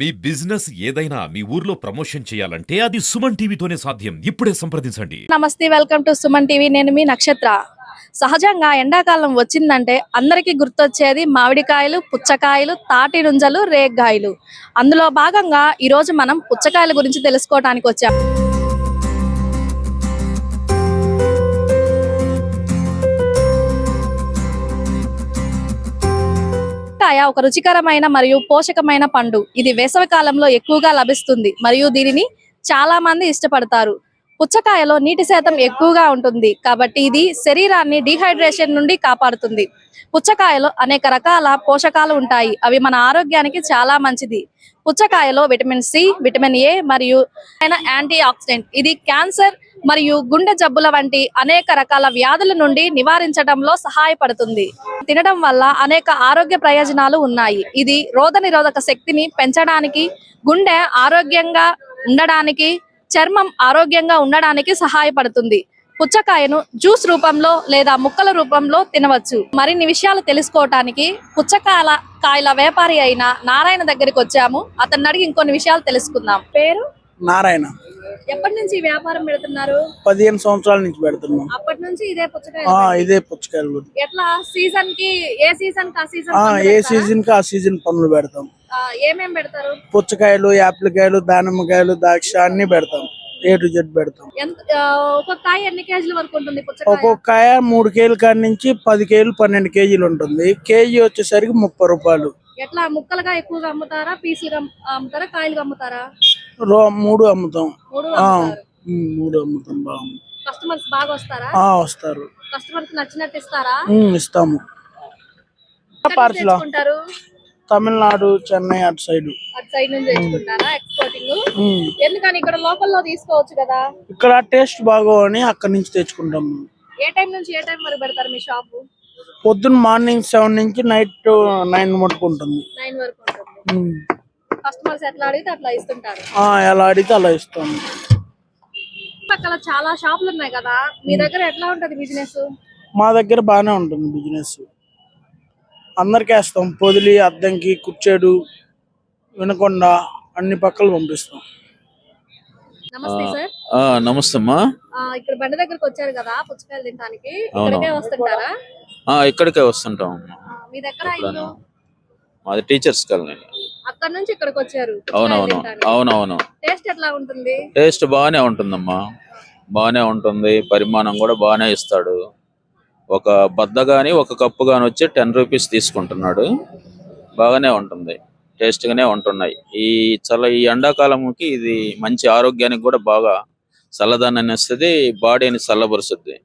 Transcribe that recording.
మీ business ఏదైనా మీ ఊర్లో promotion చేయాలంటే అది సుమన్ టీవీతోనే సాధ్యం. ఇప్పుడే సంప్రదించండి. నమస్తే, వెల్కమ్ టు సుమన్ టీవీ. నేను మీ నక్షత్ర. సహజంగా ఎండాకాలం వచ్చిందంటే అందరికీ గుర్తొచ్చేది మామిడికాయలు, పుచ్చకాయలు, తాటి నుంజలు, రేగ్గాయలు. అందులో భాగంగా ఈరోజు మనం పుచ్చకాయల గురించి తెలుసుకోవడానికి వచ్చాం. పుచ్చకాయ ఒక రుచికరమైన మరియు పోషకమైన పండు. ఇది వేసవి కాలంలో ఎక్కువగా లభిస్తుంది మరియు దీనిని చాలా మంది ఇష్టపడతారు. పుచ్చకాయలో నీటి శాతం ఎక్కువగా ఉంటుంది కాబట్టి ఇది శరీరాన్ని డీహైడ్రేషన్ నుండి కాపాడుతుంది. పుచ్చకాయలో అనేక రకాల పోషకాలు ఉంటాయి. అవి మన ఆరోగ్యానికి చాలా మంచిది. పుచ్చకాయలో విటమిన్ సి, విటమిన్ ఏ మరియు యాంటీ ఆక్సిడెంట్. ఇది క్యాన్సర్ మరియు గుండె జబ్బుల వంటి అనేక రకాల వ్యాధుల నుండి నివారించడంలో సహాయపడుతుంది. తినడం వల్ల అనేక ఆరోగ్య ప్రయోజనాలు ఉన్నాయి. ఇది రోగనిరోధక శక్తిని పెంచడానికి, గుండె ఆరోగ్యంగా ఉండడానికి, చర్మం ఆరోగ్యంగా ఉండడానికి సహాయపడుతుంది. పుచ్చకాయను జ్యూస్ రూపంలో లేదా ముక్కల రూపంలో తినవచ్చు. మరిన్ని విషయాలు తెలుసుకోవటానికి పుచ్చకాయల వ్యాపారి అయిన నారాయణ దగ్గరికి వచ్చాము. అతన్ని అడిగి ఇంకొన్ని విషయాలు తెలుసుకుందాం. పేరు నారాయణ. ఎప్పటి నుంచి ఈ వ్యాపారం పెడుతున్నారు? 15 సంవత్సరాల నుంచి పెడుతున్నాం. అప్పటి నుంచి ఇదే పుచ్చకాయ. ఇదే పుచ్చకాయలు. ఎట్లా సీజన్ కి ఏ సీజన్ కా సీజన్? ఏ సీజన్ కి ఆ సీజన్ పనులు పెడతాం. ఏమేం పెడతారు? పుచ్చకాయలు, యాపిల్కాయలు, దానిమ్మకాయలు, ద్రాక్ష అన్ని పెడతాం. A to Z పెడతాం. ఒక కాయ ఎన్ని కేజీల వరకు ఉంటుంది పుచ్చకాయ? ఒక్కొక్క కాయ 3 కేజీల కాడి నుంచి 10 కేజీలు 12 కేజీలు ఉంటుంది. కేజీ వచ్చేసరికి 30 రూపాయలు. ఎట్లా ముక్కలుగా ఎక్కువగా అమ్ముతారా, పీసులుగా అమ్ముతారా, కాయలుగా అమ్ముతారా? 3 అమ్ముతాం. 3 అమ్ముతాం. బాగుంది. కస్టమర్స్ బాగా వస్తారా? వస్తారు. కస్టమర్స్ నచ్చినట్టు ఇస్తారా? ఇస్తాము. పార్సల్ తమిళనాడు, చెన్నై అటు సైడ్ నుంచి తెచ్చుకుంటారా? ఎక్స్పోర్టింగ్. ఎందుకని ఇక్కడ లోకల్లో తీసుకోవచ్చు కదా? ఇక్కడ టేస్ట్ బాగోని అక్కడ నుంచి తెచ్చుకుంటాము. ఏ టైం నుంచి ఏ టైం వరకు పెడతారు మీ షాపు? పొద్దున్న మార్నింగ్ 7 నుంచి నైట్ 9 వరకు ఉంటుంది. 9 వరకు ఉంటుంది. కస్టమర్స్ ఎట్లా అడిగితే అట్లా ఇస్తుంటారు. ఎలా అడిగితే అలా ఇస్తాము. పక్కన చాలా షాపులు ఉన్నాయి కదా, మీ దగ్గర ఎట్లా ఉంటది బిజినెస్? మా దగ్గర బాగానే ఉంటుంది బిజినెస్. అందరికి వేస్తాం. పొదిలి, అద్దంకి, కుర్చేడు, వినకొండ అన్ని పక్కలు పంపిస్తాం. నమస్తే సార్. నమస్తే అమ్మా. ఇక్కడ బండి దగ్గరకు వచ్చారు కదా పుచ్చకాయలు తినడానికి, ఇక్కడికే వస్తుంటారా? ఇక్కడికే వస్తుంటాం. మీ దగ్గర ఇల్లు? మాది టీచర్స్ కాలనీ. అక్కడ నుంచి ఇక్కడికి వచ్చారు. అవునవును. టేస్ట్ ఎట్లా ఉంటుంది? టేస్ట్ బాగానే ఉంటుందమ్మా, బాగానే ఉంటుంది. పరిమాణం కూడా బాగానే ఇస్తాడు. ఒక బద్ద గాని ఒక కప్పు గాని వచ్చి 10 రూపీస్ తీసుకుంటున్నాడు. బాగానే ఉంటుంది, టేస్ట్ గానే ఉంటున్నాయి. ఈ ఎండాకాలంకి ఇది మంచి ఆరోగ్యానికి కూడా బాగా చల్లదనాన్ని ఇస్తుంది, బాడీని చల్లబరుస్తుంది.